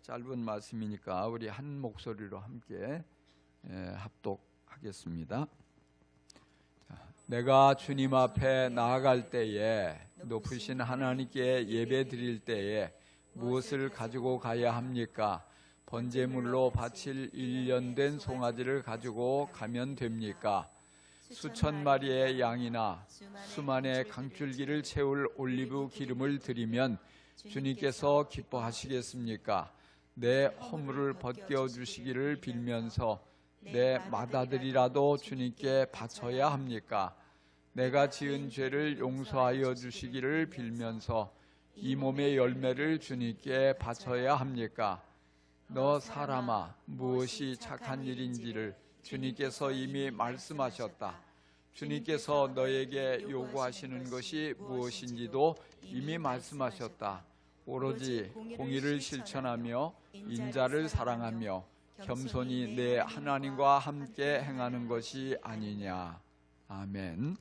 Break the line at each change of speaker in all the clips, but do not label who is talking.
짧은 말씀이니까 우리 한 목소리로 함께 합독하겠습니다. 내가 주님 앞에 나아갈 때에, 높으신 하나님께 예배 드릴 때에 무엇을 가지고 가야 합니까? 번제물로 바칠 1년 된 송아지를 가지고 가면 됩니까? 수천 마리의 양이나 수만의 강줄기를 채울 올리브 기름을 드리면 주님께서 기뻐하시겠습니까? 내 허물을 벗겨 주시기를 빌면서 내 맏아들이라도 주님께 바쳐야 합니까? 내가 지은 죄를 용서하여 주시기를 빌면서 이 몸의 열매를 주님께 바쳐야 합니까? 너 사람아, 무엇이 착한 일인지를 주님께서 이미 말씀하셨다. 주님께서 너에게 요구하시는 것이 무엇인지도 이미 말씀하셨다. 오로지 공의를 실천하며 인자를 사랑하며 겸손히 내 하나님과 함께 행하는 것이 아니냐. 아멘.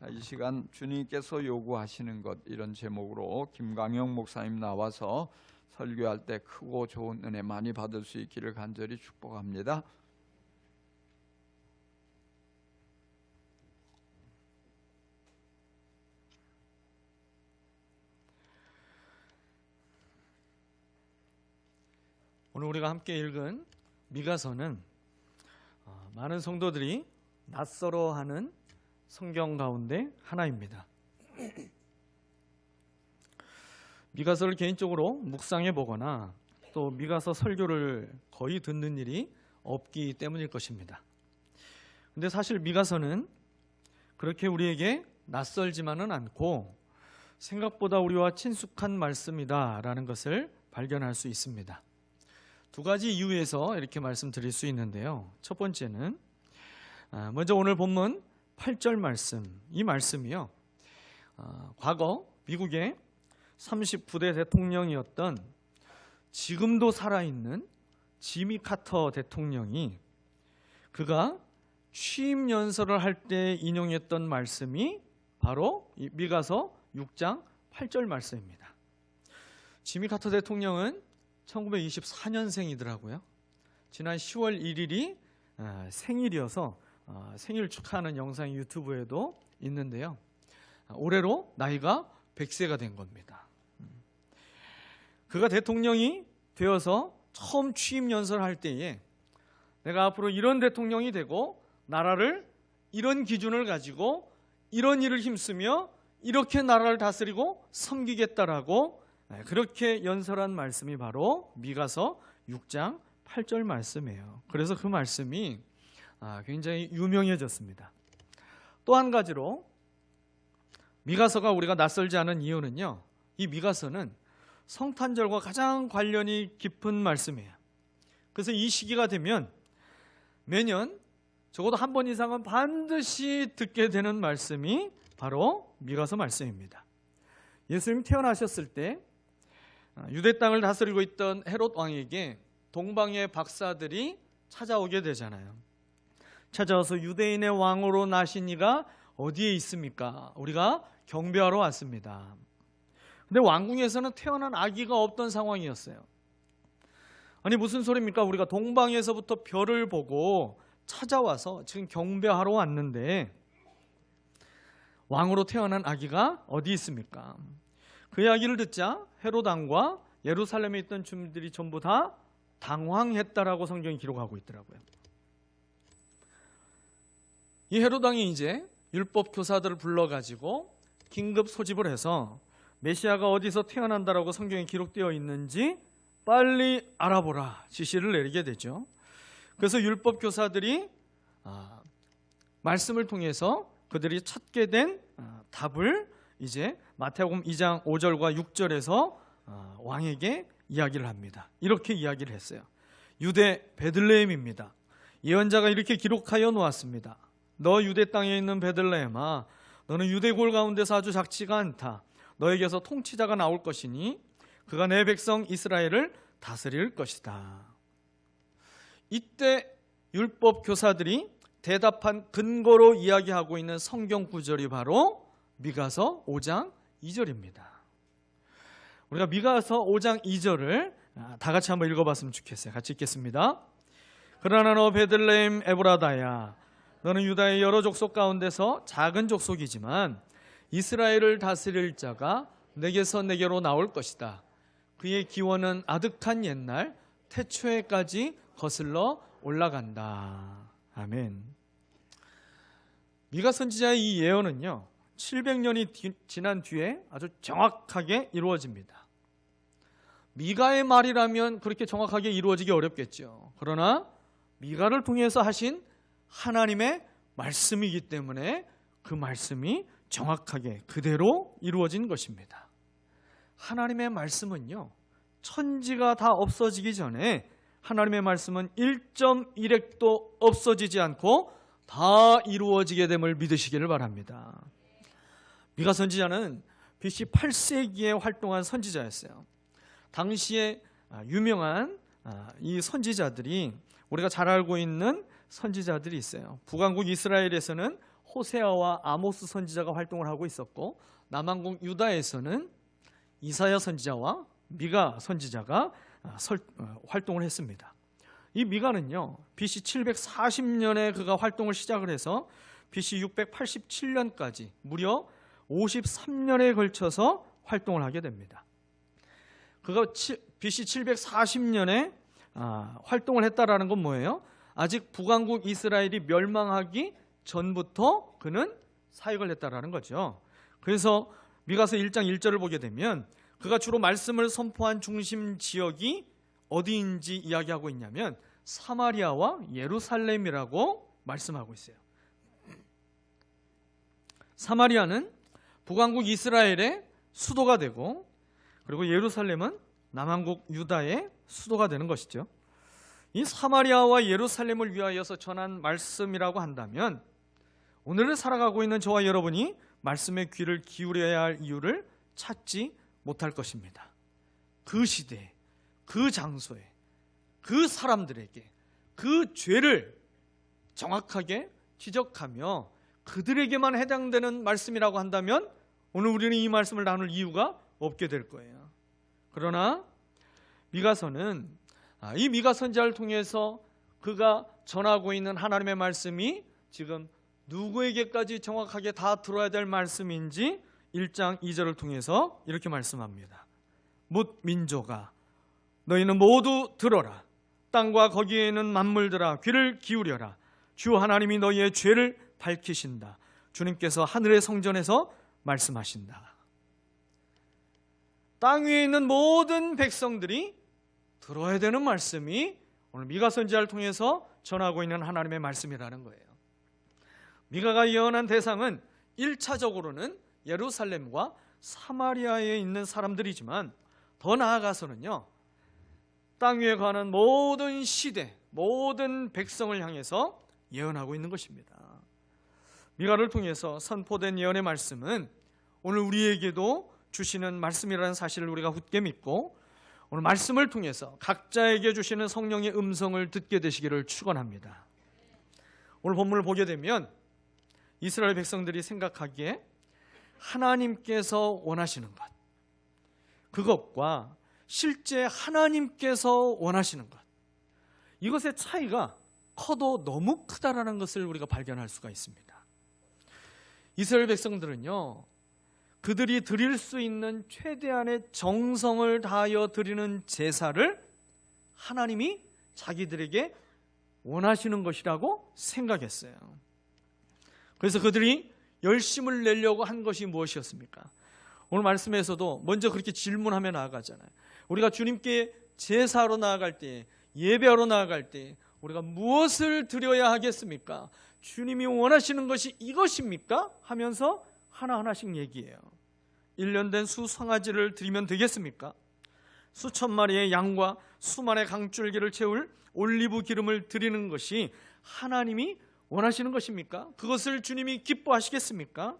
자, 이 시간 주님께서 요구하시는 것, 이런 제목으로 김광영 목사님 나와서 설교할 때 크고 좋은 은혜 많이 받을 수 있기를 간절히 축복합니다.
오늘 우리가 함께 읽은 미가서는 많은 성도들이 낯설어하는 성경 가운데 하나입니다. 미가서를 개인적으로 묵상해 보거나 또 미가서 설교를 거의 듣는 일이 없기 때문일 것입니다. 근데 사실 미가서는 그렇게 우리에게 낯설지만은 않고 생각보다 우리와 친숙한 말씀이다라는 것을 발견할 수 있습니다. 두 가지 이유에서 이렇게 말씀드릴 수 있는데요. 첫 번째는 먼저 오늘 본문 8절 말씀, 이 말씀이요, 과거 미국의 39대 대통령이었던 지금도 살아있는 지미 카터 대통령이 그가 취임 연설을 할 때 인용했던 말씀이 바로 이 미가서 6장 8절 말씀입니다. 지미 카터 대통령은 1924년생이더라고요. 지난 10월 1일이 생일이어서 생일 축하하는 영상이 유튜브에도 있는데요. 올해로 나이가 100세가 된 겁니다. 그가 대통령이 되어서 처음 취임 연설할 때에 내가 앞으로 이런 대통령이 되고 나라를 이런 기준을 가지고 이런 일을 힘쓰며 이렇게 나라를 다스리고 섬기겠다라고 그렇게 연설한 말씀이 바로 미가서 6장 8절 말씀이에요. 그래서 그 말씀이 굉장히 유명해졌습니다. 또 한 가지로 미가서가 우리가 낯설지 않은 이유는요, 이 미가서는 성탄절과 가장 관련이 깊은 말씀이에요. 그래서 이 시기가 되면 매년 적어도 한 번 이상은 반드시 듣게 되는 말씀이 바로 미가서 말씀입니다. 예수님 태어나셨을 때 유대 땅을 다스리고 있던 헤롯 왕에게 동방의 박사들이 찾아오게 되잖아요. 찾아와서 유대인의 왕으로 나신 이가 어디에 있습니까? 우리가 경배하러 왔습니다. 근데 왕궁에서는 태어난 아기가 없던 상황이었어요. 아니 무슨 소리입니까? 우리가 동방에서부터 별을 보고 찾아와서 지금 경배하러 왔는데 왕으로 태어난 아기가 어디 있습니까? 그 이야기를 듣자 헤롯 왕과 예루살렘에 있던 주민들이 전부 다 당황했다라고 성경이 기록하고 있더라고요. 이 헤롯 왕이 이제 율법 교사들을 불러가지고 긴급 소집을 해서 메시아가 어디서 태어난다라고 성경에 기록되어 있는지 빨리 알아보라 지시를 내리게 되죠. 그래서 율법 교사들이 말씀을 통해서 그들이 찾게 된 답을 이제 마태복음 2장 5절과 6절에서 왕에게 이야기를 합니다. 이렇게 이야기를 했어요. 유대 베들레헴입니다. 예언자가 이렇게 기록하여 놓았습니다. 너 유대 땅에 있는 베들레헴아, 너는 유대골 가운데서 아주 작지가 않다. 너에게서 통치자가 나올 것이니 그가 내 백성 이스라엘을 다스릴 것이다. 이때 율법 교사들이 대답한 근거로 이야기하고 있는 성경 구절이 바로 미가서 5장 2절입니다. 우리가 미가서 5장 2절을 다 같이 한번 읽어봤으면 좋겠어요. 같이 읽겠습니다. 그러나 너 베들레헴 에브라다야, 너는 유다의 여러 족속 가운데서 작은 족속이지만 이스라엘을 다스릴 자가 내게서 내게로 나올 것이다. 그의 기원은 아득한 옛날 태초에까지 거슬러 올라간다. 아멘. 미가 선지자의 이 예언은요, 700년이 지난 뒤에 아주 정확하게 이루어집니다. 미가의 말이라면 그렇게 정확하게 이루어지기 어렵겠죠. 그러나 미가를 통해서 하신 하나님의 말씀이기 때문에 그 말씀이 정확하게 그대로 이루어진 것입니다. 하나님의 말씀은요, 천지가 다 없어지기 전에 하나님의 말씀은 1.1핵도 없어지지 않고 다 이루어지게 됨을 믿으시기를 바랍니다. 미가 선지자는 BC 8세기에 활동한 선지자였어요. 당시에 유명한 이 선지자들이, 우리가 잘 알고 있는 선지자들이 있어요. 북왕국 이스라엘에서는 호세아와 아모스 선지자가 활동을 하고 있었고, 남왕국 유다에서는 이사야 선지자와 미가 선지자가 활동을 했습니다. 이 미가는요, BC 740년에 그가 활동을 시작을 해서 BC 687년까지 무려 53년에 걸쳐서 활동을 하게 됩니다. 그가 BC 740년에 활동을 했다라는 건 뭐예요? 아직 북왕국 이스라엘이 멸망하기 전부터 그는 사역을 했다라는 거죠. 그래서 미가서 1장 1절을 보게 되면 그가 주로 말씀을 선포한 중심 지역이 어디인지 이야기하고 있냐면 사마리아와 예루살렘이라고 말씀하고 있어요. 사마리아는 북왕국 이스라엘의 수도가 되고, 그리고 예루살렘은 남왕국 유다의 수도가 되는 것이죠. 이 사마리아와 예루살렘을 위하여서 전한 말씀이라고 한다면 오늘을 살아가고 있는 저와 여러분이 말씀의 귀를 기울여야 할 이유를 찾지 못할 것입니다. 그 시대에, 그 장소에, 그 사람들에게 그 죄를 정확하게 지적하며 그들에게만 해당되는 말씀이라고 한다면 오늘 우리는 이 말씀을 나눌 이유가 없게 될 거예요. 그러나 미가서는 이 미가 선지자를 통해서 그가 전하고 있는 하나님의 말씀이 지금 누구에게까지 정확하게 다 들어야 될 말씀인지 1장 2절을 통해서 이렇게 말씀합니다. 뭇 민족아, 너희는 모두 들어라. 땅과 거기에 있는 만물들아, 귀를 기울여라. 주 하나님이 너희의 죄를 밝히신다. 주님께서 하늘의 성전에서 말씀하신다. 땅 위에 있는 모든 백성들이 들어야 되는 말씀이 오늘 미가 선지자를 통해서 전하고 있는 하나님의 말씀이라는 거예요. 미가가 예언한 대상은 1차적으로는 예루살렘과 사마리아에 있는 사람들이지만 더 나아가서는요, 땅 위에 관한 모든 시대, 모든 백성을 향해서 예언하고 있는 것입니다. 미가를 통해서 선포된 예언의 말씀은 오늘 우리에게도 주시는 말씀이라는 사실을 우리가 굳게 믿고 오늘 말씀을 통해서 각자에게 주시는 성령의 음성을 듣게 되시기를 축원합니다. 오늘 본문을 보게 되면 이스라엘 백성들이 생각하기에 하나님께서 원하시는 것, 그것과 실제 하나님께서 원하시는 것, 이것의 차이가 커도 너무 크다라는 것을 우리가 발견할 수가 있습니다. 이스라엘 백성들은요, 그들이 드릴 수 있는 최대한의 정성을 다하여 드리는 제사를 하나님이 자기들에게 원하시는 것이라고 생각했어요. 그래서 그들이 열심을 내려고 한 것이 무엇이었습니까? 오늘 말씀에서도 먼저 그렇게 질문하며 나아가잖아요. 우리가 주님께 제사로 나아갈 때, 예배하러 나아갈 때 우리가 무엇을 드려야 하겠습니까? 주님이 원하시는 것이 이것입니까? 하면서 하나하나씩 얘기해요. 1년 된 수송아지를 드리면 되겠습니까? 수천 마리의 양과 수만의 강줄기를 채울 올리브 기름을 드리는 것이 하나님이 원하시는 것입니까? 그것을 주님이 기뻐하시겠습니까?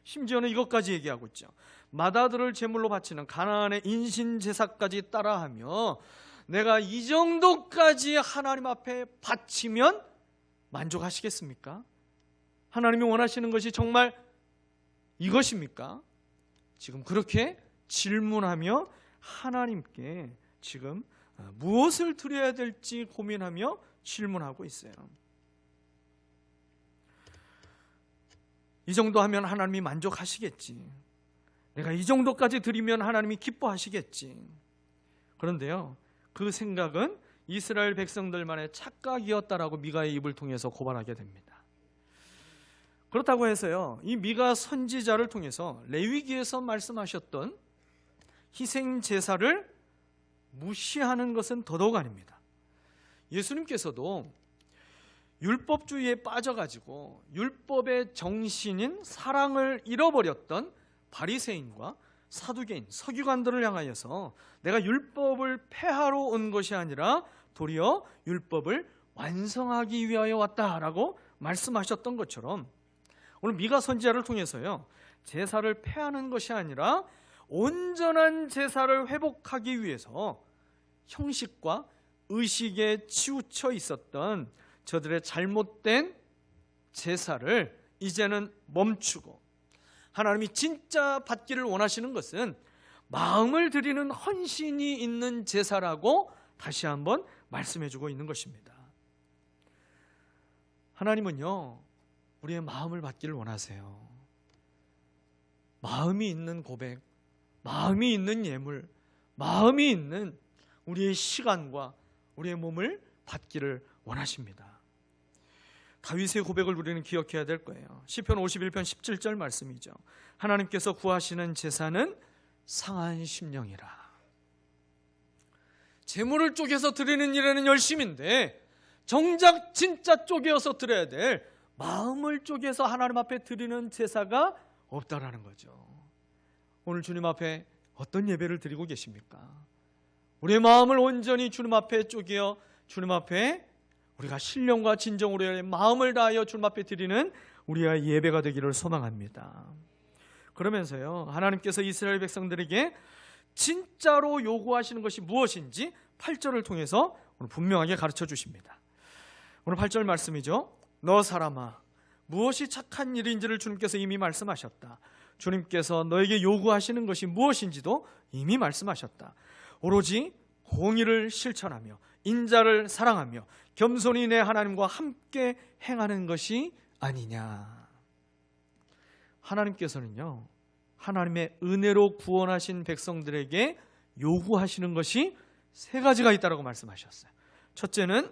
심지어는 이것까지 얘기하고 있죠. 맏아들을 제물로 바치는 가나안의 인신 제사까지 따라하며 내가 이 정도까지 하나님 앞에 바치면 만족하시겠습니까? 하나님이 원하시는 것이 정말 이것입니까? 지금 그렇게 질문하며 하나님께 지금 무엇을 드려야 될지 고민하며 질문하고 있어요. 이 정도 하면 하나님이 만족하시겠지. 내가 이 정도까지 드리면 하나님이 기뻐하시겠지. 그런데요, 그 생각은 이스라엘 백성들만의 착각이었다라고 미가의 입을 통해서 고발하게 됩니다. 그렇다고 해서요, 이 미가 선지자를 통해서 레위기에서 말씀하셨던 희생 제사를 무시하는 것은 더더욱 아닙니다. 예수님께서도 율법주의에 빠져가지고 율법의 정신인 사랑을 잃어버렸던 바리새인과 사두개인, 서기관들을 향하여서 내가 율법을 폐하러 온 것이 아니라 도리어 율법을 완성하기 위하여 왔다라고 말씀하셨던 것처럼 오늘 미가 선지자를 통해서요, 제사를 폐하는 것이 아니라 온전한 제사를 회복하기 위해서 형식과 의식에 치우쳐 있었던 저들의 잘못된 제사를 이제는 멈추고 하나님이 진짜 받기를 원하시는 것은 마음을 드리는 헌신이 있는 제사라고 다시 한번 말씀해주고 있는 것입니다. 하나님은요, 우리의 마음을 받기를 원하세요. 마음이 있는 고백, 마음이 있는 예물, 마음이 있는 우리의 시간과 우리의 몸을 받기를 원하십니다. 다윗의 고백을 우리는 기억해야 될 거예요. 시편 51편 17절 말씀이죠. 하나님께서 구하시는 제사는 상한 심령이라. 제물을 쪼개서 드리는 일에는 열심인데 정작 진짜 쪼개어서 드려야 될 마음을 쪼개서 하나님 앞에 드리는 제사가 없다라는 거죠. 오늘 주님 앞에 어떤 예배를 드리고 계십니까? 우리의 마음을 온전히 주님 앞에 쪼개어 주님 앞에 우리가 신령과 진정으로 마음을 다하여 주님 앞에 드리는 우리의 예배가 되기를 소망합니다. 그러면서요, 하나님께서 이스라엘 백성들에게 진짜로 요구하시는 것이 무엇인지 8절을 통해서 오늘 분명하게 가르쳐 주십니다. 오늘 8절 말씀이죠. 너 사람아, 무엇이 착한 일인지를 주님께서 이미 말씀하셨다. 주님께서 너에게 요구하시는 것이 무엇인지도 이미 말씀하셨다. 오로지 공의를 실천하며 인자를 사랑하며 겸손히 내 하나님과 함께 행하는 것이 아니냐. 하나님께서는요, 하나님의 은혜로 구원하신 백성들에게 요구하시는 것이 세 가지가 있다고 말씀하셨어요. 첫째는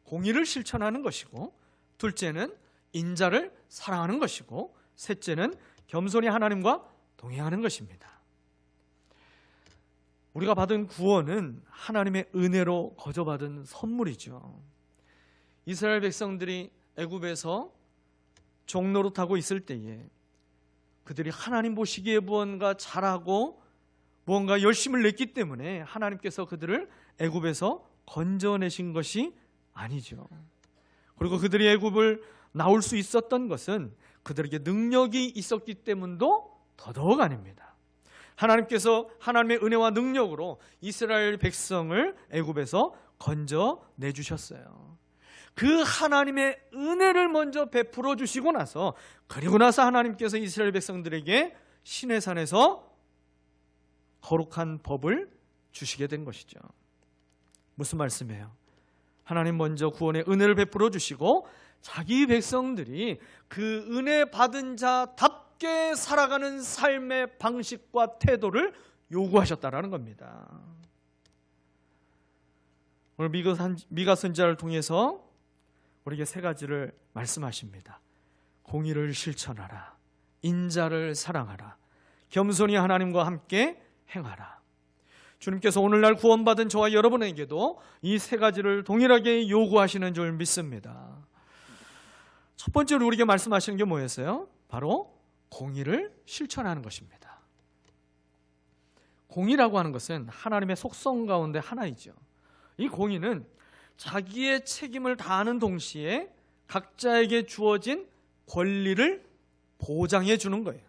공의를 실천하는 것이고, 둘째는 인자를 사랑하는 것이고, 셋째는 겸손히 하나님과 동행하는 것입니다. 우리가 받은 구원은 하나님의 은혜로 거저받은 선물이죠. 이스라엘 백성들이 애굽에서 종노릇하고 있을 때에 그들이 하나님 보시기에 무언가 잘하고 무언가 열심을 냈기 때문에 하나님께서 그들을 애굽에서 건져내신 것이 아니죠. 그리고 그들이 애굽을 나올 수 있었던 것은 그들에게 능력이 있었기 때문도 더더욱 아닙니다. 하나님께서 하나님의 은혜와 능력으로 이스라엘 백성을 애굽에서 건져내주셨어요. 그 하나님의 은혜를 먼저 베풀어 주시고 나서, 그리고 나서 하나님께서 이스라엘 백성들에게 시내산에서 거룩한 법을 주시게 된 것이죠. 무슨 말씀이에요? 하나님 먼저 구원의 은혜를 베풀어 주시고 자기 백성들이 그 은혜 받은 자답게 살아가는 삶의 방식과 태도를 요구하셨다라는 겁니다. 오늘 미가 선지자를 통해서 우리에게 세 가지를 말씀하십니다. 공의를 실천하라, 인자를 사랑하라, 겸손히 하나님과 함께 행하라. 주님께서 오늘날 구원받은 저와 여러분에게도 이 세 가지를 동일하게 요구하시는 줄 믿습니다. 첫 번째로 우리에게 말씀하시는 게 뭐였어요? 바로 공의를 실천하는 것입니다. 공의라고 하는 것은 하나님의 속성 가운데 하나이죠. 이 공의는 자기의 책임을 다하는 동시에 각자에게 주어진 권리를 보장해 주는 거예요.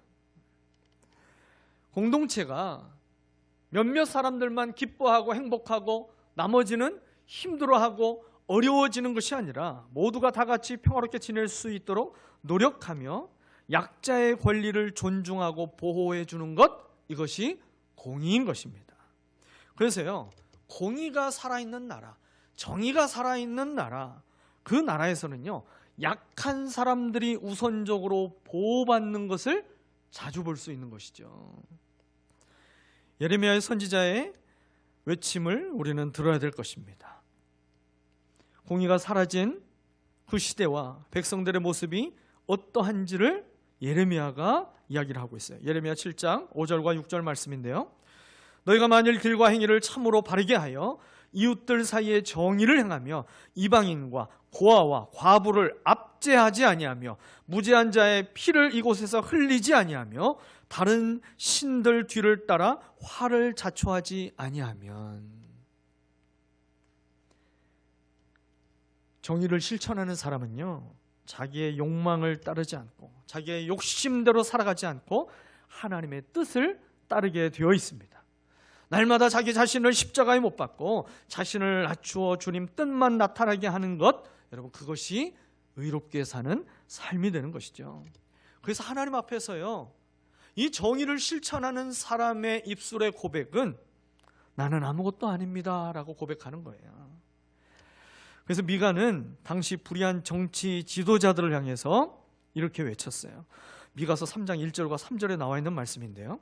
공동체가 몇몇 사람들만 기뻐하고 행복하고 나머지는 힘들어하고 어려워지는 것이 아니라 모두가 다 같이 평화롭게 지낼 수 있도록 노력하며 약자의 권리를 존중하고 보호해 주는 것, 이것이 공의인 것입니다. 그래서요, 공의가 살아있는 나라, 정의가 살아있는 나라, 그 나라에서는요, 약한 사람들이 우선적으로 보호받는 것을 자주 볼 수 있는 것이죠. 예레미야의 선지자의 외침을 우리는 들어야 될 것입니다. 공의가 사라진 그 시대와 백성들의 모습이 어떠한지를 예레미야가 이야기를 하고 있어요. 예레미야 7장 5절과 6절 말씀인데요. 너희가 만일 길과 행위를 참으로 바르게 하여 이웃들 사이에 정의를 행하며 이방인과 고아와 과부를 압제하지 아니하며 무죄한 자의 피를 이곳에서 흘리지 아니하며 다른 신들 뒤를 따라 화를 자초하지 아니하면, 정의를 실천하는 사람은요, 자기의 욕망을 따르지 않고 자기의 욕심대로 살아가지 않고 하나님의 뜻을 따르게 되어 있습니다. 날마다 자기 자신을 십자가에 못 박고 자신을 낮추어 주님 뜻만 나타나게 하는 것, 여러분, 그것이 의롭게 사는 삶이 되는 것이죠. 그래서 하나님 앞에서요, 이 정의를 실천하는 사람의 입술의 고백은 나는 아무것도 아닙니다 라고 고백하는 거예요. 그래서 미가는 당시 불의한 정치 지도자들을 향해서 이렇게 외쳤어요. 미가서 3장 1절과 3절에 나와 있는 말씀인데요.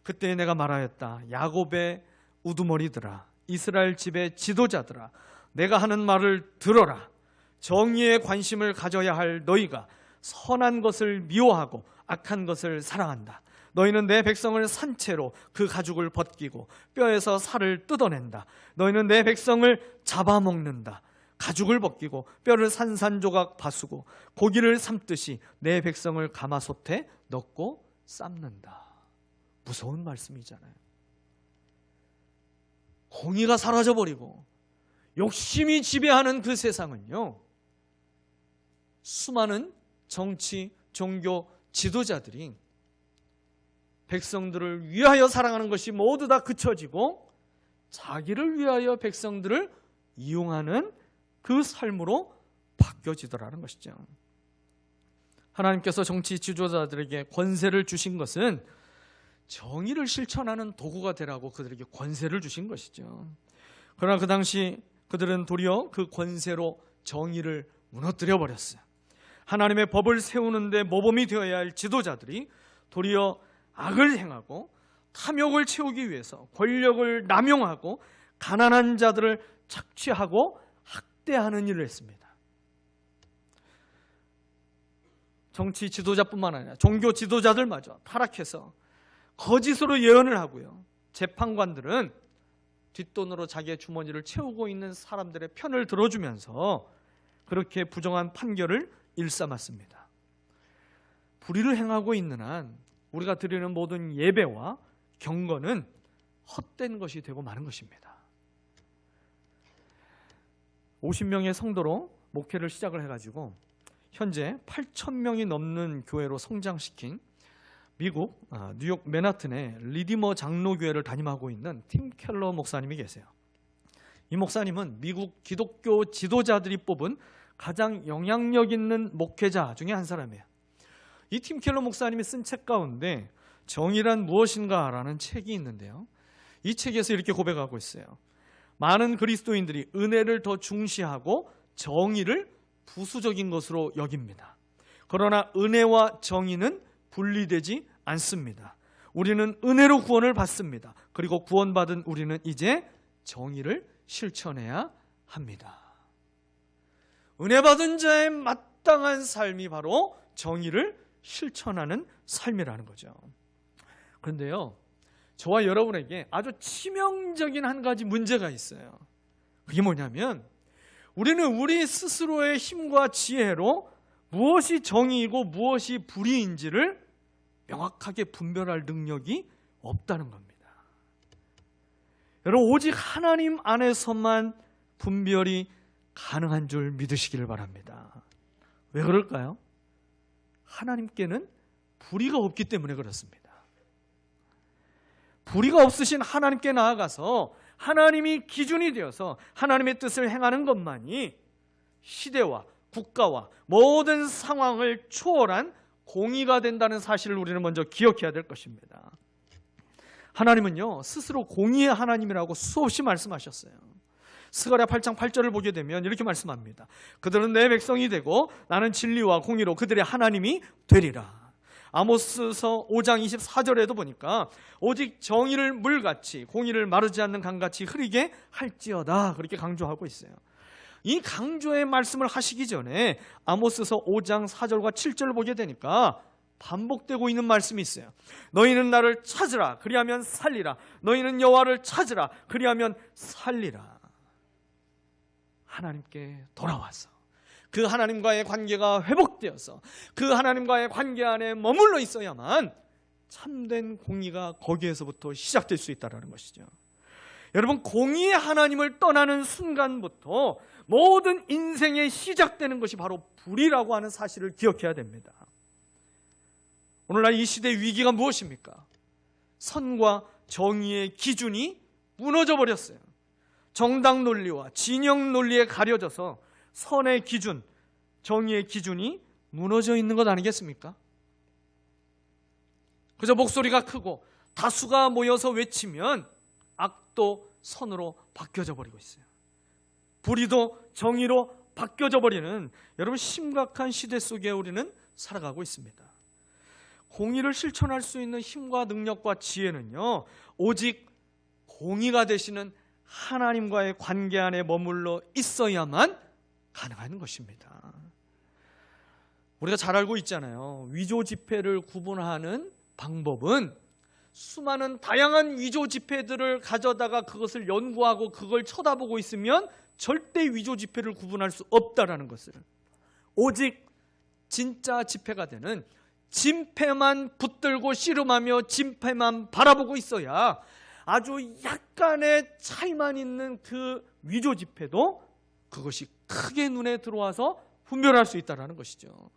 그때 내가 말하였다. 야곱의 우두머리들아, 이스라엘 집의 지도자들아, 내가 하는 말을 들어라. 정의에 관심을 가져야 할 너희가 선한 것을 미워하고 악한 것을 사랑한다. 너희는 내 백성을 산채로 그 가죽을 벗기고 뼈에서 살을 뜯어낸다. 너희는 내 백성을 잡아먹는다. 가죽을 벗기고 뼈를 산산조각 바수고 고기를 삶듯이 내 백성을 가마솥에 넣고 삶는다. 무서운 말씀이잖아요. 공의가 사라져버리고 욕심이 지배하는 그 세상은요, 수많은 정치, 종교 지도자들이 백성들을 위하여 살아가는 것이 모두 다 그쳐지고 자기를 위하여 백성들을 이용하는 그 삶으로 바뀌어지더라는 것이죠. 하나님께서 정치 지도자들에게 권세를 주신 것은 정의를 실천하는 도구가 되라고 그들에게 권세를 주신 것이죠. 그러나 그 당시 그들은 도리어 그 권세로 정의를 무너뜨려 버렸어요. 하나님의 법을 세우는데 모범이 되어야 할 지도자들이 도리어 악을 행하고 탐욕을 채우기 위해서 권력을 남용하고 가난한 자들을 착취하고 학대하는 일을 했습니다. 정치 지도자뿐만 아니라 종교 지도자들마저 타락해서 거짓으로 예언을 하고요. 재판관들은 뒷돈으로 자기의 주머니를 채우고 있는 사람들의 편을 들어주면서 그렇게 부정한 판결을 일삼았습니다. 불의를 행하고 있는 한 우리가 드리는 모든 예배와 경건은 헛된 것이 되고 마는 것입니다. 50명의 성도로 목회를 시작을 해가지고 현재 8,000명이 넘는 교회로 성장시킨 미국 뉴욕 맨하튼의 리디머 장로교회를 담임하고 있는 팀 켈러 목사님이 계세요. 이 목사님은 미국 기독교 지도자들이 뽑은 가장 영향력 있는 목회자 중에 한 사람이에요. 이 팀 켈러 목사님이 쓴 책 가운데 정의란 무엇인가라는 책이 있는데요. 이 책에서 이렇게 고백하고 있어요. 많은 그리스도인들이 은혜를 더 중시하고 정의를 부수적인 것으로 여깁니다. 그러나 은혜와 정의는 분리되지 않습니다. 우리는 은혜로 구원을 받습니다. 그리고 구원받은 우리는 이제 정의를 실천해야 합니다. 은혜 받은 자의 마땅한 삶이 바로 정의를 실천하는 삶이라는 거죠. 그런데요, 저와 여러분에게 아주 치명적인 한 가지 문제가 있어요. 그게 뭐냐면 우리는 우리 스스로의 힘과 지혜로 무엇이 정의이고 무엇이 불의인지를 명확하게 분별할 능력이 없다는 겁니다. 여러분, 오직 하나님 안에서만 분별이 가능한 줄 믿으시기를 바랍니다. 왜 그럴까요? 하나님께는 불의가 없기 때문에 그렇습니다. 불의가 없으신 하나님께 나아가서 하나님이 기준이 되어서 하나님의 뜻을 행하는 것만이 시대와 국가와 모든 상황을 초월한 공의가 된다는 사실을 우리는 먼저 기억해야 될 것입니다. 하나님은요 스스로 공의의 하나님이라고 수없이 말씀하셨어요. 스가랴 8장 8절을 보게 되면 이렇게 말씀합니다. 그들은 내 백성이 되고 나는 진리와 공의로 그들의 하나님이 되리라. 아모스서 5장 24절에도 보니까 오직 정의를 물같이 공의를 마르지 않는 강같이 흐리게 할지어다, 그렇게 강조하고 있어요. 이 강조의 말씀을 하시기 전에 아모스서 5장 4절과 7절을 보게 되니까 반복되고 있는 말씀이 있어요. 너희는 나를 찾으라 그리하면 살리라. 너희는 여호와를 찾으라 그리하면 살리라. 하나님께 돌아와서 그 하나님과의 관계가 회복되어서 그 하나님과의 관계 안에 머물러 있어야만 참된 공의가 거기에서부터 시작될 수 있다는 것이죠. 여러분, 공의의 하나님을 떠나는 순간부터 모든 인생의 시작되는 것이 바로 불이라고 하는 사실을 기억해야 됩니다. 오늘날 이 시대의 위기가 무엇입니까? 선과 정의의 기준이 무너져 버렸어요. 정당 논리와 진영 논리에 가려져서 선의 기준, 정의의 기준이 무너져 있는 것 아니겠습니까? 그저 목소리가 크고 다수가 모여서 외치면 악도 선으로 바뀌어져 버리고 있어요. 불의도 정의로 바뀌어져 버리는 여러분 심각한 시대 속에 우리는 살아가고 있습니다. 공의를 실천할 수 있는 힘과 능력과 지혜는요, 오직 공의가 되시는 하나님과의 관계 안에 머물러 있어야만 가능한 것입니다. 우리가 잘 알고 있잖아요. 위조 지폐를 구분하는 방법은 수많은 다양한 위조 지폐들을 가져다가 그것을 연구하고 그걸 쳐다보고 있으면 절대 위조 지폐를 구분할 수 없다라는 것을, 오직 진짜 지폐가 되는 진폐만 붙들고 씨름하며 진폐만 바라보고 있어야 아주 약간의 차이만 있는 그 위조 지폐도 그것이 크게 눈에 들어와서 분별할 수 있다는 것이죠.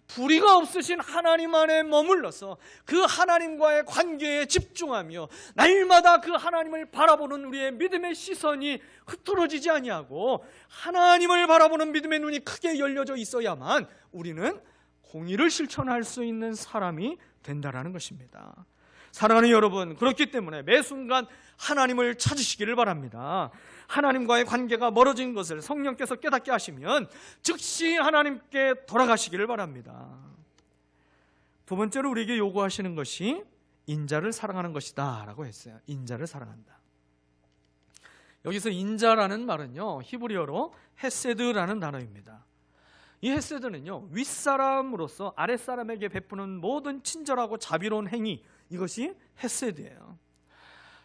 불의가 없으신 하나님 안에 머물러서 그 하나님과의 관계에 집중하며 날마다 그 하나님을 바라보는 우리의 믿음의 시선이 흐트러지지 아니하고 하나님을 바라보는 믿음의 눈이 크게 열려져 있어야만 우리는 공의를 실천할 수 있는 사람이 된다는 것입니다. 사랑하는 여러분, 그렇기 때문에 매 순간 하나님을 찾으시기를 바랍니다. 하나님과의 관계가 멀어진 것을 성령께서 깨닫게 하시면 즉시 하나님께 돌아가시기를 바랍니다. 두 번째로 우리에게 요구하시는 것이 인자를 사랑하는 것이다 라고 했어요. 인자를 사랑한다. 여기서 인자라는 말은요, 히브리어로 헤세드라는 단어입니다. 이 헤세드는요, 윗사람으로서 아랫사람에게 베푸는 모든 친절하고 자비로운 행위, 이것이 헤세드예요.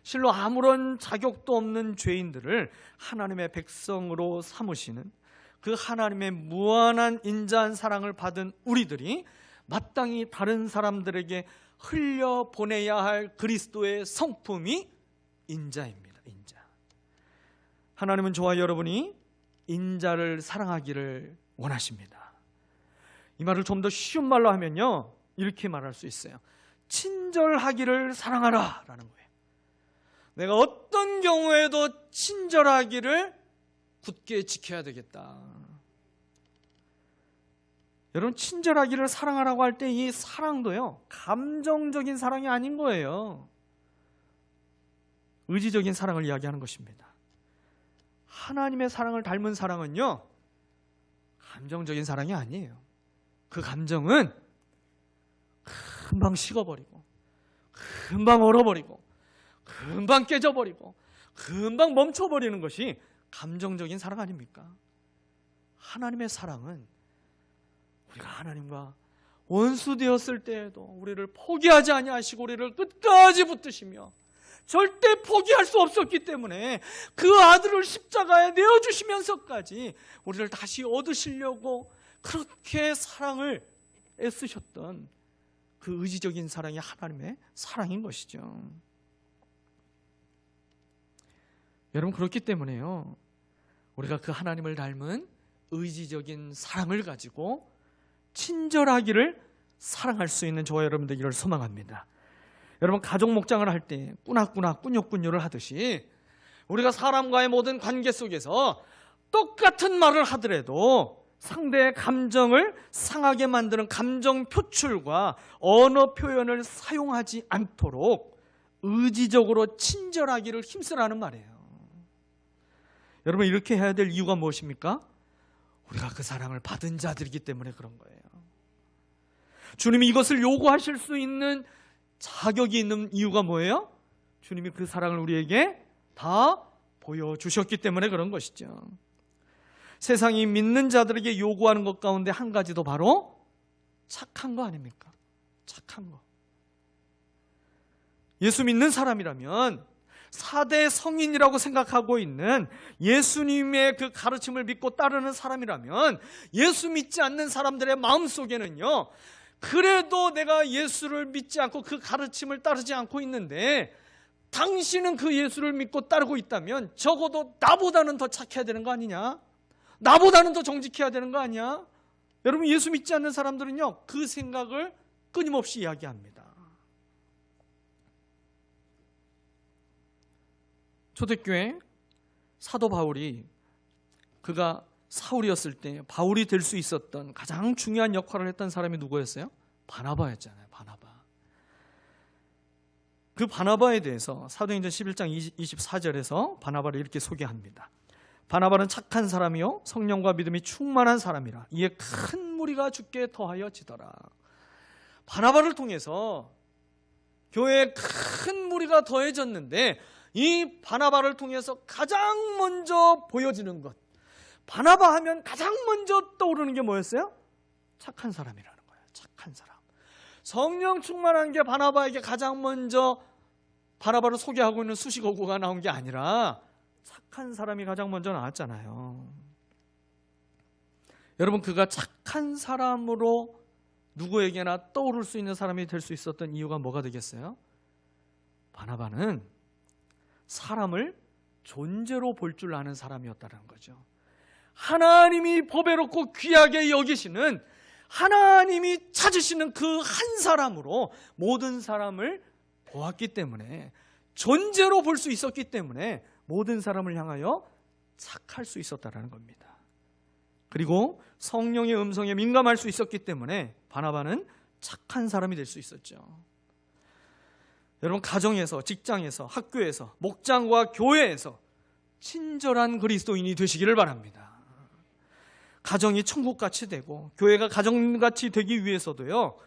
실로 아무런 자격도 없는 죄인들을 하나님의 백성으로 삼으시는 그 하나님의 무한한 인자한 사랑을 받은 우리들이 마땅히 다른 사람들에게 흘려보내야 할 그리스도의 성품이 인자입니다. 인자. 하나님은 저와 여러분이 인자를 사랑하기를 원하십니다. 이 말을 좀 더 쉬운 말로 하면요, 이렇게 말할 수 있어요. 친절하기를 사랑하라 라는 거예요. 내가 어떤 경우에도 친절하기를 굳게 지켜야 되겠다. 여러분, 친절하기를 사랑하라고 할 때 이 사랑도요, 감정적인 사랑이 아닌 거예요. 의지적인 사랑을 이야기하는 것입니다. 하나님의 사랑을 닮은 사랑은요, 감정적인 사랑이 아니에요. 그 감정은 금방 식어버리고 금방 얼어버리고 금방 깨져버리고 금방 멈춰버리는 것이 감정적인 사랑 아닙니까? 하나님의 사랑은 우리가 하나님과 원수되었을 때에도 우리를 포기하지 아니하시고 우리를 끝까지 붙드시며 절대 포기할 수 없었기 때문에 그 아들을 십자가에 내어주시면서까지 우리를 다시 얻으시려고 그렇게 사랑을 애쓰셨던 그 의지적인 사랑이 하나님의 사랑인 것이죠. 여러분, 그렇기 때문에요, 우리가 그 하나님을 닮은 의지적인 사랑을 가지고 친절하기를 사랑할 수 있는 저와 여러분 되기를 소망합니다. 여러분, 가족 목장을 할 때 꾸낙꾸낙 꾸뇨꾸뇨를 하듯이 우리가 사람과의 모든 관계 속에서 똑같은 말을 하더라도 상대의 감정을 상하게 만드는 감정 표출과 언어 표현을 사용하지 않도록 의지적으로 친절하기를 힘쓰라는 말이에요. 여러분, 이렇게 해야 될 이유가 무엇입니까? 우리가 그 사랑을 받은 자들이기 때문에 그런 거예요. 주님이 이것을 요구하실 수 있는 자격이 있는 이유가 뭐예요? 주님이 그 사랑을 우리에게 다 보여주셨기 때문에 그런 것이죠. 세상이 믿는 자들에게 요구하는 것 가운데 한 가지도 바로 착한 거 아닙니까? 착한 거. 예수 믿는 사람이라면 4대 성인이라고 생각하고 있는 예수님의 그 가르침을 믿고 따르는 사람이라면 예수 믿지 않는 사람들의 마음속에는요, 그래도 내가 예수를 믿지 않고 그 가르침을 따르지 않고 있는데 당신은 그 예수를 믿고 따르고 있다면 적어도 나보다는 더 착해야 되는 거 아니냐? 나보다는 더 정직해야 되는 거 아니야? 여러분, 예수 믿지 않는 사람들은요, 그 생각을 끊임없이 이야기합니다. 초대교회 사도 바울이, 그가 사울이었을 때 바울이 될 수 있었던 가장 중요한 역할을 했던 사람이 누구였어요? 바나바였잖아요. 바나바. 그 바나바에 대해서 사도행전 11장 24절에서 바나바를 이렇게 소개합니다. 바나바는 착한 사람이요 성령과 믿음이 충만한 사람이라 이에 큰 무리가 주께 더하여 지더라. 바나바를 통해서 교회에 큰 무리가 더해졌는데, 이 바나바를 통해서 가장 먼저 보여지는 것, 바나바 하면 가장 먼저 떠오르는 게 뭐였어요? 착한 사람이라는 거예요. 착한 사람. 성령 충만한 게 바나바에게 가장 먼저 바나바를 소개하고 있는 수식어구가 나온 게 아니라 착한 사람이 가장 먼저 나왔잖아요. 여러분, 그가 착한 사람으로 누구에게나 떠오를 수 있는 사람이 될 수 있었던 이유가 뭐가 되겠어요? 바나바는 사람을 존재로 볼 줄 아는 사람이었다는 거죠. 하나님이 보배롭고 귀하게 여기시는, 하나님이 찾으시는 그 한 사람으로 모든 사람을 보았기 때문에, 존재로 볼 수 있었기 때문에 모든 사람을 향하여 착할 수 있었다는 겁니다. 그리고 성령의 음성에 민감할 수 있었기 때문에 바나바는 착한 사람이 될 수 있었죠. 여러분, 가정에서, 직장에서, 학교에서, 목장과 교회에서 친절한 그리스도인이 되시기를 바랍니다. 가정이 천국같이 되고 교회가 가정같이 되기 위해서도요,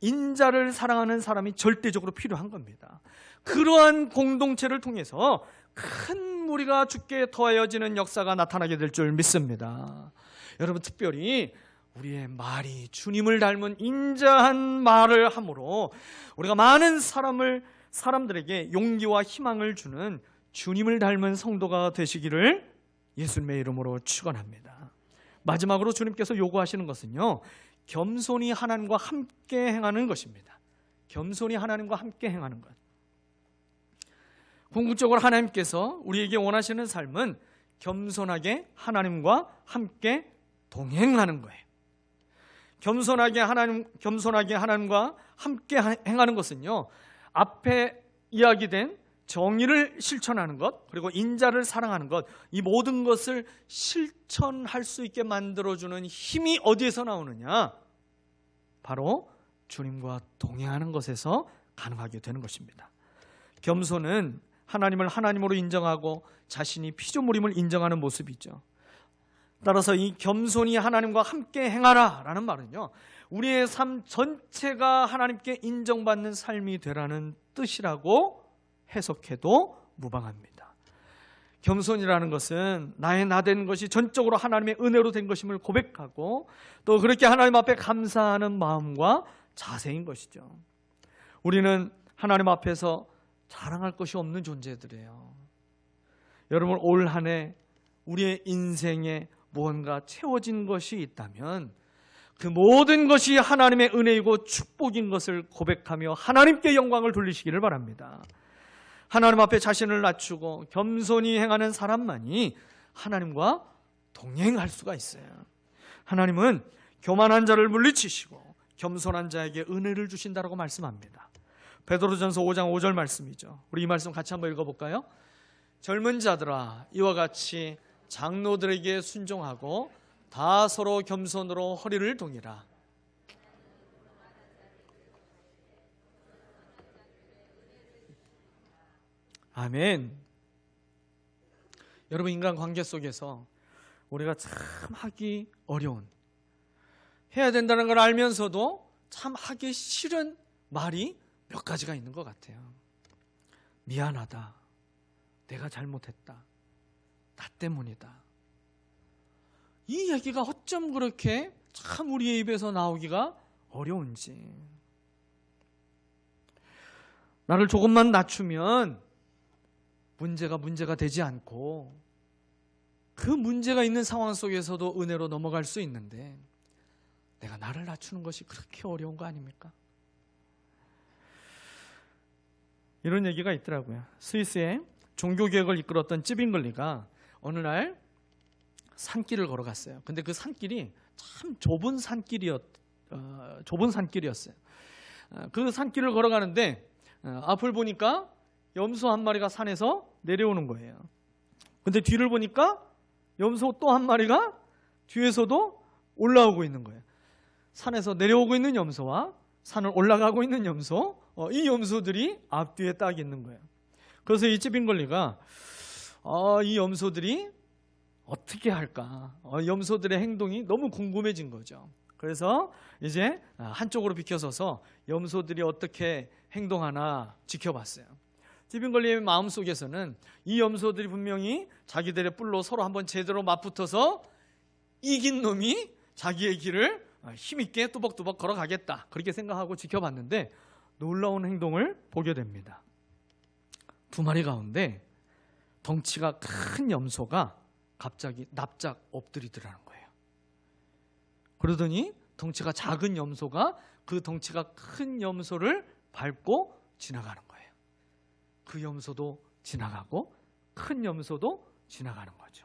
인자를 사랑하는 사람이 절대적으로 필요한 겁니다. 그러한 공동체를 통해서 큰 무리가 주께 더하여지는 역사가 나타나게 될 줄 믿습니다. 여러분, 특별히 우리의 말이 주님을 닮은 인자한 말을 함으로 우리가 많은 사람들에게 용기와 희망을 주는 주님을 닮은 성도가 되시기를 예수님의 이름으로 축원합니다. 마지막으로 주님께서 요구하시는 것은요, 겸손히 하나님과 함께 행하는 것입니다. 겸손히 하나님과 함께 행하는 것. 궁극적으로 하나님께서 우리에게 원하시는 삶은 겸손하게 하나님과 함께 동행하는 거예요. 겸손하게 하나님과 함께 행하는 것은요, 앞에 이야기된 정의를 실천하는 것, 그리고 인자를 사랑하는 것, 이 모든 것을 실천할 수 있게 만들어주는 힘이 어디에서 나오느냐? 바로 주님과 동행하는 것에서 가능하게 되는 것입니다. 겸손은 하나님을 하나님으로 인정하고 자신이 피조물임을 인정하는 모습이죠. 따라서 이 겸손히 하나님과 함께 행하라 라는 말은요, 우리의 삶 전체가 하나님께 인정받는 삶이 되라는 뜻이라고 해석해도 무방합니다. 겸손이라는 것은 나의 나된 것이 전적으로 하나님의 은혜로 된 것임을 고백하고 또 그렇게 하나님 앞에 감사하는 마음과 자세인 것이죠. 우리는 하나님 앞에서 자랑할 것이 없는 존재들이에요. 여러분, 올 한 해 우리의 인생에 무언가 채워진 것이 있다면 그 모든 것이 하나님의 은혜이고 축복인 것을 고백하며 하나님께 영광을 돌리시기를 바랍니다. 하나님 앞에 자신을 낮추고 겸손히 행하는 사람만이 하나님과 동행할 수가 있어요. 하나님은 교만한 자를 물리치시고 겸손한 자에게 은혜를 주신다라고 말씀합니다. 베드로전서 5장 5절 말씀이죠. 우리 이 말씀 같이 한번 읽어볼까요? 젊은 자들아, 이와 같이 장로들에게 순종하고 다 서로 겸손으로 허리를 동이라. 아멘. 여러분, 인간관계 속에서 우리가 참 하기 어려운, 해야 된다는 걸 알면서도 참 하기 싫은 말이 몇 가지가 있는 것 같아요. 미안하다, 내가 잘못했다, 나 때문이다. 이 얘기가 어쩜 그렇게 참 우리의 입에서 나오기가 어려운지. 나를 조금만 낮추면 문제가 되지 않고 그 문제가 있는 상황 속에서도 은혜로 넘어갈 수 있는데, 내가 나를 낮추는 것이 그렇게 어려운 거 아닙니까? 이런 얘기가 있더라고요. 스위스의 종교개혁을 이끌었던 찌빙글리가 어느 날 산길을 걸어갔어요. 근데 그 산길이 참 좁은 산길이었어요. 그 산길을 걸어가는데 앞을 보니까 염소 한 마리가 산에서 내려오는 거예요. 근데 뒤를 보니까 염소 또 한 마리가 뒤에서도 올라오고 있는 거예요. 산에서 내려오고 있는 염소와 산을 올라가고 있는 염소, 이 염소들이 앞뒤에 딱 있는 거예요. 그래서 이 찌빙걸리가 이 염소들이 어떻게 할까? 염소들의 행동이 너무 궁금해진 거죠. 그래서 이제 한쪽으로 비켜서서 염소들이 어떻게 행동하나 지켜봤어요. 찌빙걸리의 마음속에서는 이 염소들이 분명히 자기들의 뿔로 서로 한번 제대로 맞붙어서 이긴 놈이 자기의 길을 힘있게 뚜벅뚜벅 걸어가겠다, 그렇게 생각하고 지켜봤는데 놀라운 행동을 보게 됩니다. 두 마리 가운데 덩치가 큰 염소가 갑자기 납작 엎드리더라는 거예요. 그러더니 덩치가 작은 염소가 그 덩치가 큰 염소를 밟고 지나가는 거예요. 그 염소도 지나가고 큰 염소도 지나가는 거죠.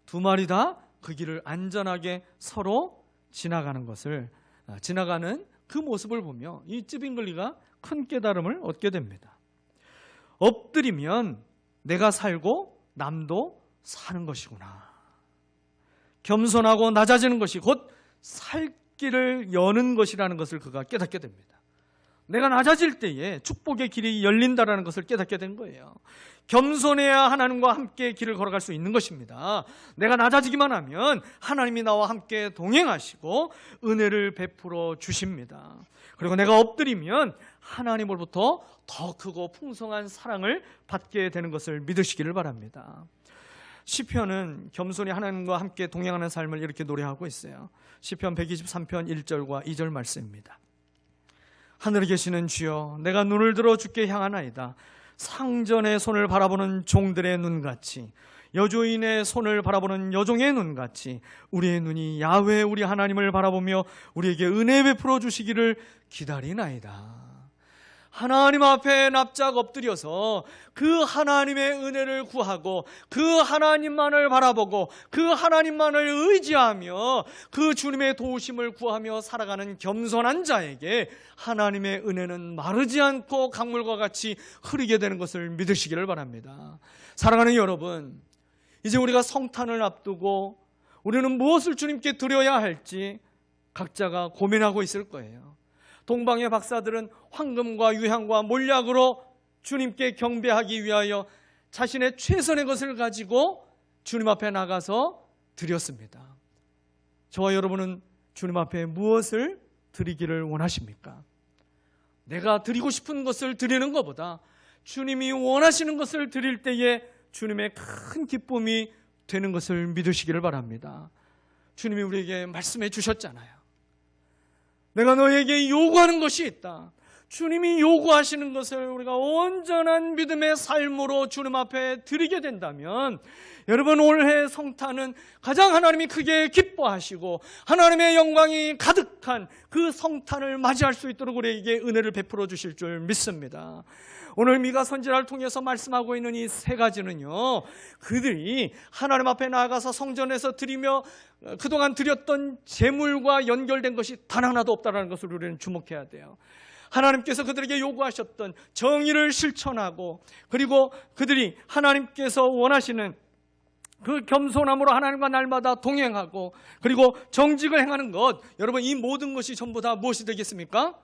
두 마리 다 그 길을 안전하게 서로 지나가는 그 모습을 보며 이 찌빙글리가 큰 깨달음을 얻게 됩니다. 엎드리면 내가 살고 남도 사는 것이구나. 겸손하고 낮아지는 것이 곧 살 길을 여는 것이라는 것을 그가 깨닫게 됩니다. 내가 낮아질 때에 축복의 길이 열린다라는 것을 깨닫게 된 거예요. 겸손해야 하나님과 함께 길을 걸어갈 수 있는 것입니다. 내가 낮아지기만 하면 하나님이 나와 함께 동행하시고 은혜를 베풀어 주십니다. 그리고 내가 엎드리면 하나님으로부터 더 크고 풍성한 사랑을 받게 되는 것을 믿으시기를 바랍니다. 시편은 겸손히 하나님과 함께 동행하는 삶을 이렇게 노래하고 있어요. 시편 123편 1절과 2절 말씀입니다. 하늘에 계시는 주여, 내가 눈을 들어 주께 향하나이다. 상전의 손을 바라보는 종들의 눈같이, 여조인의 손을 바라보는 여종의 눈같이 우리의 눈이 야훼 우리 하나님을 바라보며 우리에게 은혜 베풀어 주시기를 기다리나이다. 하나님 앞에 납작 엎드려서 그 하나님의 은혜를 구하고 그 하나님만을 바라보고 그 하나님만을 의지하며 그 주님의 도우심을 구하며 살아가는 겸손한 자에게 하나님의 은혜는 마르지 않고 강물과 같이 흐르게 되는 것을 믿으시기를 바랍니다. 사랑하는 여러분, 이제 우리가 성탄을 앞두고 우리는 무엇을 주님께 드려야 할지 각자가 고민하고 있을 거예요. 동방의 박사들은 황금과 유향과 몰약으로 주님께 경배하기 위하여 자신의 최선의 것을 가지고 주님 앞에 나가서 드렸습니다. 저와 여러분은 주님 앞에 무엇을 드리기를 원하십니까? 내가 드리고 싶은 것을 드리는 것보다 주님이 원하시는 것을 드릴 때에 주님의 큰 기쁨이 되는 것을 믿으시기를 바랍니다. 주님이 우리에게 말씀해 주셨잖아요. 내가 너에게 요구하는 것이 있다. 주님이 요구하시는 것을 우리가 온전한 믿음의 삶으로 주님 앞에 드리게 된다면, 여러분, 올해 성탄은 가장 하나님이 크게 기뻐하시고 하나님의 영광이 가득한 그 성탄을 맞이할 수 있도록 우리에게 은혜를 베풀어 주실 줄 믿습니다. 오늘 미가 선지자를 통해서 말씀하고 있는 이 세 가지는요, 그들이 하나님 앞에 나아가서 성전에서 드리며 그동안 드렸던 제물과 연결된 것이 단 하나도 없다는 것을 우리는 주목해야 돼요. 하나님께서 그들에게 요구하셨던 정의를 실천하고, 그리고 그들이 하나님께서 원하시는 그 겸손함으로 하나님과 날마다 동행하고, 그리고 정직을 행하는 것, 여러분, 이 모든 것이 전부 다 무엇이 되겠습니까?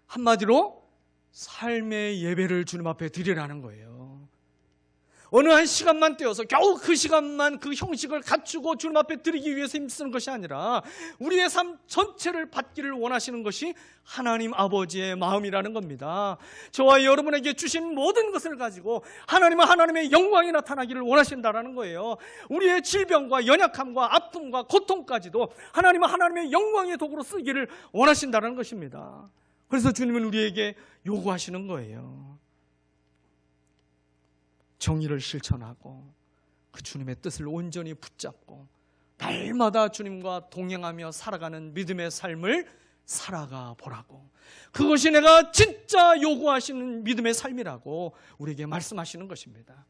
한마디로 삶의 예배를 주님 앞에 드리라는 거예요. 어느 한 시간만 떼어서 겨우 그 시간만 그 형식을 갖추고 주님 앞에 드리기 위해서 힘쓰는 것이 아니라 우리의 삶 전체를 받기를 원하시는 것이 하나님 아버지의 마음이라는 겁니다. 저와 여러분에게 주신 모든 것을 가지고 하나님은 하나님의 영광이 나타나기를 원하신다는 거예요. 우리의 질병과 연약함과 아픔과 고통까지도 하나님은 하나님의 영광의 도구로 쓰기를 원하신다는 것입니다. 그래서 주님은 우리에게 요구하시는 거예요. 정의를 실천하고 그 주님의 뜻을 온전히 붙잡고 날마다 주님과 동행하며 살아가는 믿음의 삶을 살아가 보라고, 그것이 내가 진짜 요구하시는 믿음의 삶이라고 우리에게 말씀하시는 것입니다.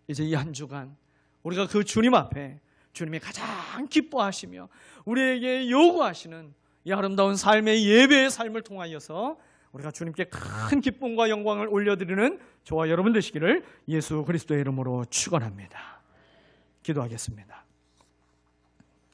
이제 이 한 주간 우리가 그 주님 앞에 주님이 가장 기뻐하시며 우리에게 요구하시는 이 아름다운 삶의 예배의 삶을 통하여서 우리가 주님께 큰 기쁨과 영광을 올려드리는 저와 여러분 되시기를 예수 그리스도의 이름으로 축원합니다. 기도하겠습니다.